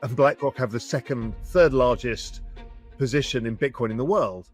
and BlackRock have the third largest position in Bitcoin in the world.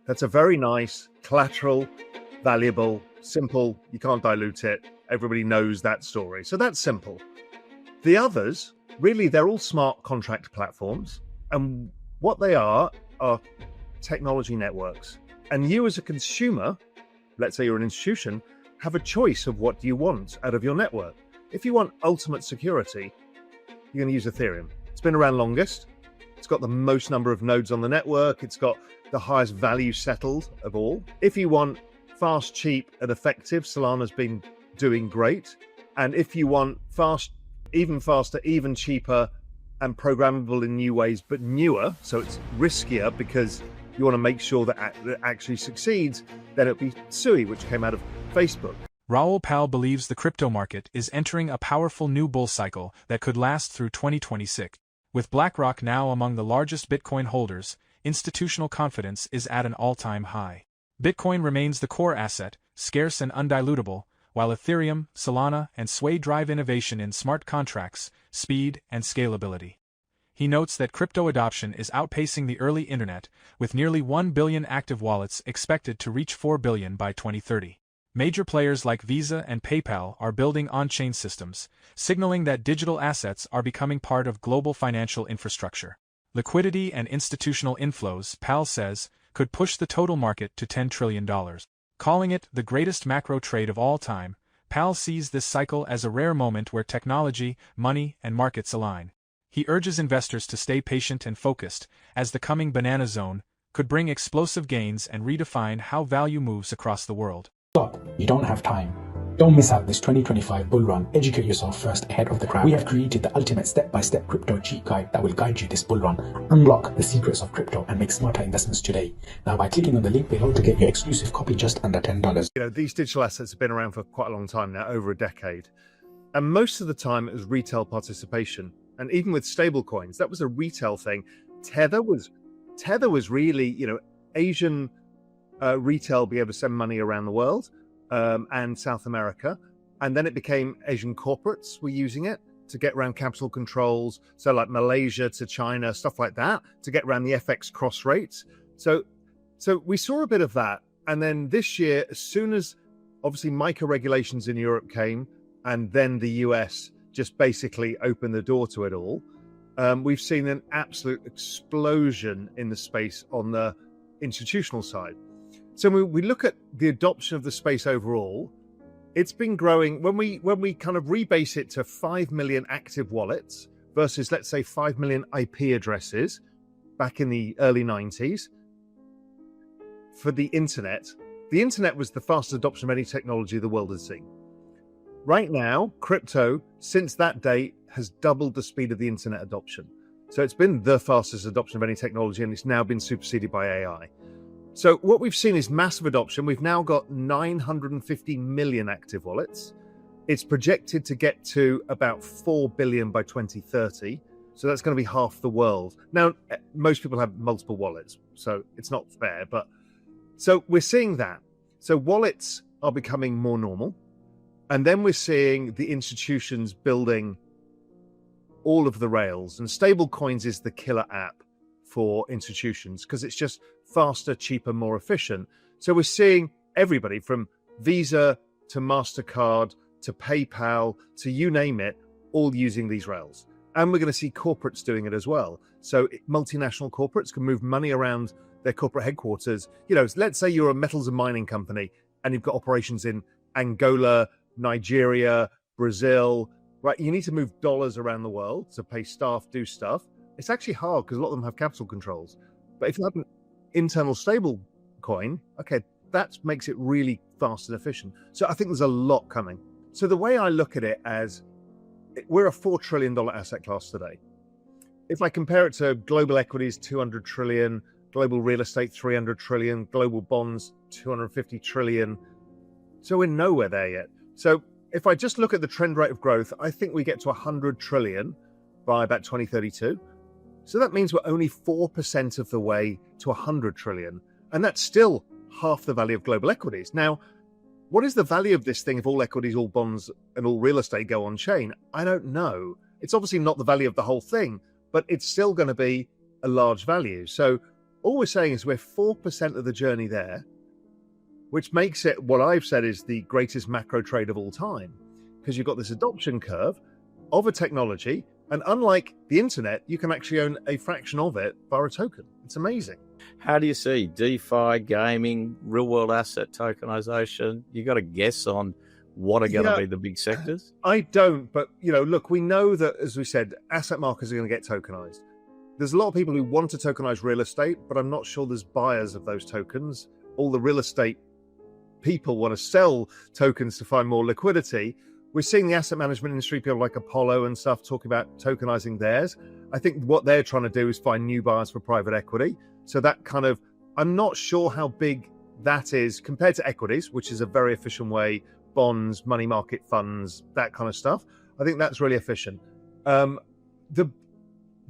That's a very nice, collateral, valuable, simple, you can't dilute it. Everybody knows that story. So that's simple. The others, really, they're all smart contract platforms. And what they are technology networks. And you as a consumer, let's say you're an institution, have a choice of what you want out of your network. If you want ultimate security, you're going to use Ethereum. It's been around longest. It's got the most number of nodes on the network. It's got the highest value settled of all. If you want fast, cheap, and effective, Solana's been doing great. And if you want fast, even faster, even cheaper, and programmable in new ways, but newer, so it's riskier because you want to make sure that it actually succeeds, then it'll be Sui, which came out of Facebook. Raoul Pal believes the crypto market is entering a powerful new bull cycle that could last through 2026. With BlackRock now among the largest Bitcoin holders, institutional confidence is at an all-time high. Bitcoin remains the core asset, scarce and undilutable, while Ethereum, Solana, and Sway drive innovation in smart contracts, speed, and scalability. He notes that crypto adoption is outpacing the early internet, with nearly 1 billion active wallets expected to reach 4 billion by 2030. Major players like Visa and PayPal are building on-chain systems, signaling that digital assets are becoming part of global financial infrastructure. Liquidity and institutional inflows, Pal says, could push the total market to $10 trillion. Calling it the greatest macro trade of all time, Pal sees this cycle as a rare moment where technology, money, and markets align. He urges investors to stay patient and focused, as the coming banana zone could bring explosive gains and redefine how value moves across the world. Stop. You don't have time. Don't miss out this 2025 bull run. Educate yourself first ahead of the crowd. We have created the ultimate step-by-step crypto cheat guide that will guide you this bull run. Unlock the secrets of crypto and make smarter investments today. Now by clicking on the link below to get your exclusive copy just under $10. You know, these digital assets have been around for quite a long time now, over a decade. And most of the time it was retail participation. And even with stable coins, that was a retail thing. Tether was really, you know, Asian retail be able to send money around the world. And South America, and then it became Asian corporates were using it to get around capital controls, so like Malaysia to China, stuff like that, to get around the FX cross rates. So we saw a bit of that, and then this year, as soon as obviously MiCA regulations in Europe came, and then the US just basically opened the door to it all, we've seen an absolute explosion in the space on the institutional side. So we look at the adoption of the space overall, it's been growing. When we kind of rebase it to 5 million active wallets versus, let's say, 5 million IP addresses back in the early 90s, for the internet was the fastest adoption of any technology the world has seen. Right now, crypto, since that date, has doubled the speed of the internet adoption. So it's been the fastest adoption of any technology, and it's now been superseded by AI. So what we've seen is massive adoption. We've now got 950 million active wallets. It's projected to get to about 4 billion by 2030. So that's going to be half the world. Now, most people have multiple wallets, so it's not fair. But so we're seeing that. So wallets are becoming more normal. And then we're seeing the institutions building all of the rails. And stable coins is the killer app for institutions because it's just faster, cheaper, more efficient. So we're seeing everybody from Visa to MasterCard to PayPal to you name it, all using these rails. And we're going to see corporates doing it as well. So multinational corporates can move money around their corporate headquarters. You know, let's say you're a metals and mining company and you've got operations in Angola, Nigeria, Brazil, right? You need to move dollars around the world to pay staff, do stuff. It's actually hard because a lot of them have capital controls. But if you have an internal stable coin, okay, that makes it really fast and efficient. So I think there's a lot coming. So the way I look at it as we're a $4 trillion asset class today. If I compare it to global equities, 200 trillion, global real estate, 300 trillion, global bonds, 250 trillion. So we're nowhere there yet. So if I just look at the trend rate of growth, I think we get to 100 trillion by about 2032. So that means we're only 4% of the way to 100 trillion. And that's still half the value of global equities. Now, What is the value of this thing if all equities, all bonds, and all real estate go on chain? I don't know. It's obviously not the value of the whole thing, but it's still going to be a large value. So all we're saying is we're 4% of the journey there, which makes it what I've said is the greatest macro trade of all time, because you've got this adoption curve of a technology. And unlike the internet, you can actually own a fraction of it via a token. It's amazing. How do you see DeFi, gaming, real world asset tokenization? You got a guess on what are going to be the big sectors? I don't, but look, we know that, as we said, asset markets are going to get tokenized. There's a lot of people who want to tokenize real estate, but I'm not sure there's buyers of those tokens. All the real estate people want to sell tokens to find more liquidity. We're seeing the asset management industry, people like Apollo and stuff, talking about tokenizing theirs. I think what they're trying to do is find new buyers for private equity. So that kind of, I'm not sure how big that is compared to equities, which is a very efficient way, bonds, money market funds, that kind of stuff. I think that's really efficient. The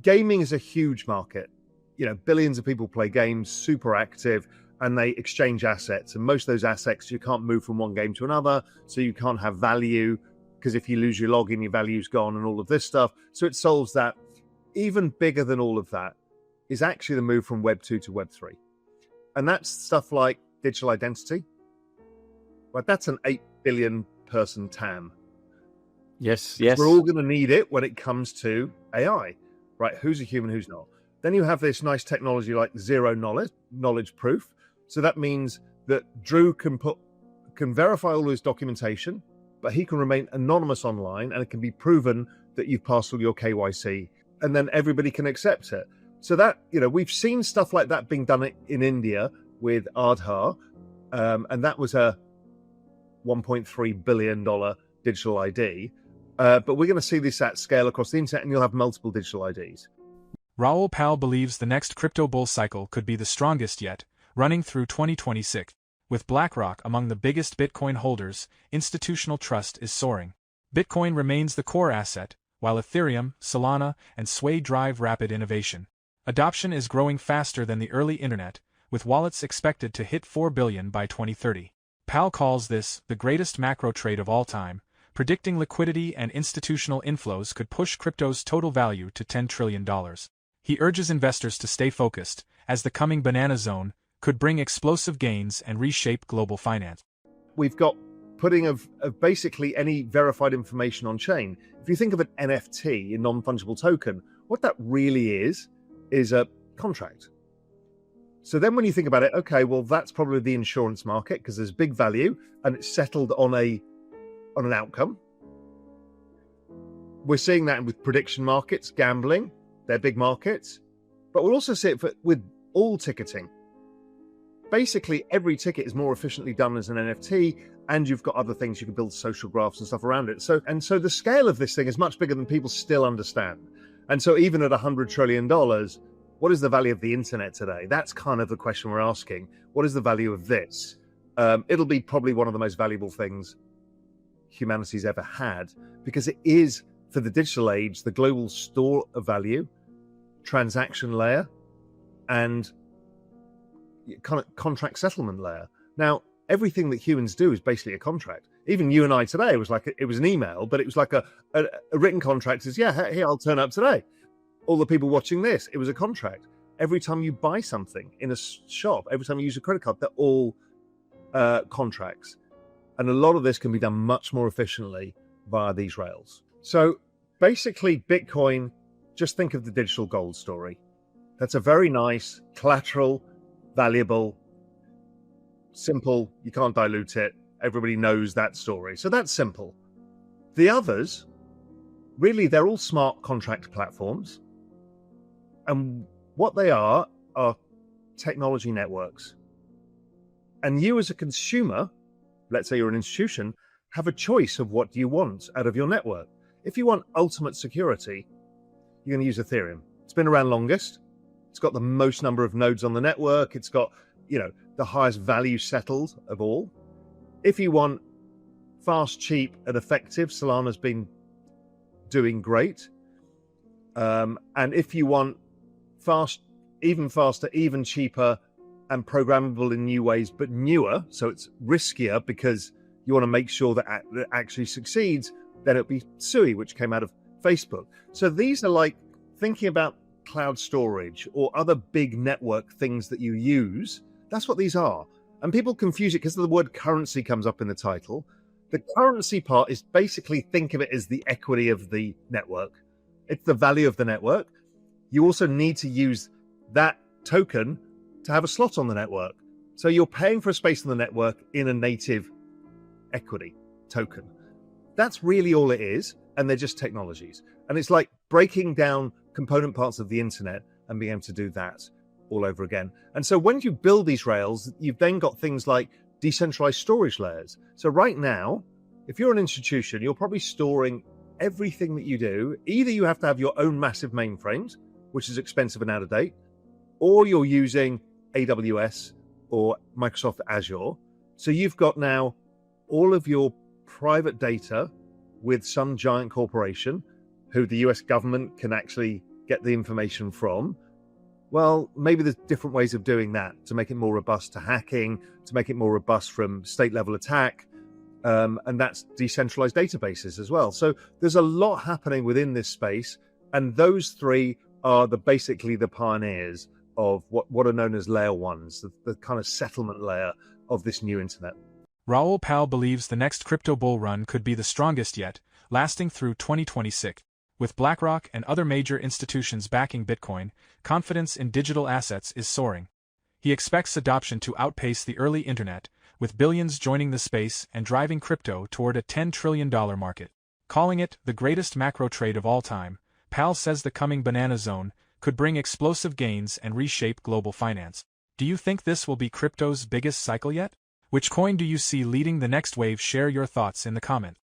gaming is a huge market. Billions of people play games, super active, and they exchange assets. And most of those assets, you can't move from one game to another, so you can't have value, because if you lose your login, your value's gone and all of this stuff. So it solves that. Even bigger than all of that is actually the move from Web 2 to Web 3. And that's stuff like digital identity. Right, that's an 8 billion person TAM. Yes. We're all going to need it when it comes to AI, right? Who's a human, who's not? Then you have this nice technology like zero knowledge proof. So that means that Drew can verify all his documentation, but he can remain anonymous online, and it can be proven that you've passed all your KYC, and then everybody can accept it. So that, we've seen stuff like that being done in India with Aadhaar, and that was a $1.3 billion digital ID. But we're going to see this at scale across the internet, and you'll have multiple digital IDs. Raoul Pal believes the next crypto bull cycle could be the strongest yet, running through 2026. With BlackRock among the biggest Bitcoin holders, institutional trust is soaring. Bitcoin remains the core asset, while Ethereum, Solana, and Sway drive rapid innovation. Adoption is growing faster than the early internet, with wallets expected to hit 4 billion by 2030. Pal calls this the greatest macro trade of all time, predicting liquidity and institutional inflows could push crypto's total value to $10 trillion. He urges investors to stay focused, as the coming banana zone could bring explosive gains and reshape global finance. We've got putting of basically any verified information on chain. If you think of an NFT, a non-fungible token, what that really is a contract. So then when you think about it, okay, well, that's probably the insurance market, because there's big value and it's settled on an outcome. We're seeing that with prediction markets, gambling, they're big markets, but we'll also see it with all ticketing. Basically, every ticket is more efficiently done as an NFT, and you've got other things you can build social graphs and stuff around it. So the scale of this thing is much bigger than people still understand. And so even at $100 trillion, what is the value of the internet today? That's kind of the question we're asking. What is the value of this? It'll be probably one of the most valuable things humanity's ever had, because it is, for the digital age, the global store of value, transaction layer, and kind of contract settlement layer. Now, everything that humans do is basically a contract. Even you and I today was it was an email, but it was like a written contract. Says, yeah, hey, I'll turn up today. All the people watching this, it was a contract. Every time you buy something in a shop, every time you use a credit card, they're all contracts. And a lot of this can be done much more efficiently via these rails. So basically, Bitcoin, just think of the digital gold story. That's a very nice, collateral, valuable, simple, you can't dilute it. Everybody knows that story. So that's simple. The others, really, they're all smart contract platforms. And what they are technology networks. And you as a consumer, let's say you're an institution, have a choice of what you want out of your network. If you want ultimate security, you're going to use Ethereum. It's been around longest. It's got the most number of nodes on the network. It's got, the highest value settled of all. If you want fast, cheap, and effective, Solana's been doing great. And if you want fast, even faster, even cheaper, and programmable in new ways, but newer, so it's riskier because you want to make sure that it actually succeeds, then it'll be SUI, which came out of Facebook. So these are like thinking about cloud storage or other big network things that you use. That's what these are. And people confuse it because the word currency comes up in the title. The currency part is basically, think of it as the equity of the network. It's the value of the network. You also need to use that token to have a slot on the network. So you're paying for a space on the network in a native equity token. That's really all it is. And they're just technologies. And it's like breaking down component parts of the internet and being able to do that all over again. And so when you build these rails, you've then got things like decentralized storage layers. So right now, if you're an institution, you're probably storing everything that you do. Either you have to have your own massive mainframes, which is expensive and out of date, or you're using AWS or Microsoft Azure. So you've got now all of your private data with some giant corporation who the US government can actually get the information from. Well, maybe there's different ways of doing that to make it more robust to hacking, to make it more robust from state-level attack, and that's decentralized databases as well. So there's a lot happening within this space, and those three are basically the pioneers of what are known as layer ones, the kind of settlement layer of this new internet. Raoul Pal believes the next crypto bull run could be the strongest yet, lasting through 2026. With BlackRock and other major institutions backing Bitcoin, confidence in digital assets is soaring. He expects adoption to outpace the early internet, with billions joining the space and driving crypto toward a $10 trillion market. Calling it the greatest macro trade of all time, Pal says the coming banana zone could bring explosive gains and reshape global finance. Do you think this will be crypto's biggest cycle yet? Which coin do you see leading the next wave? Share your thoughts in the comments.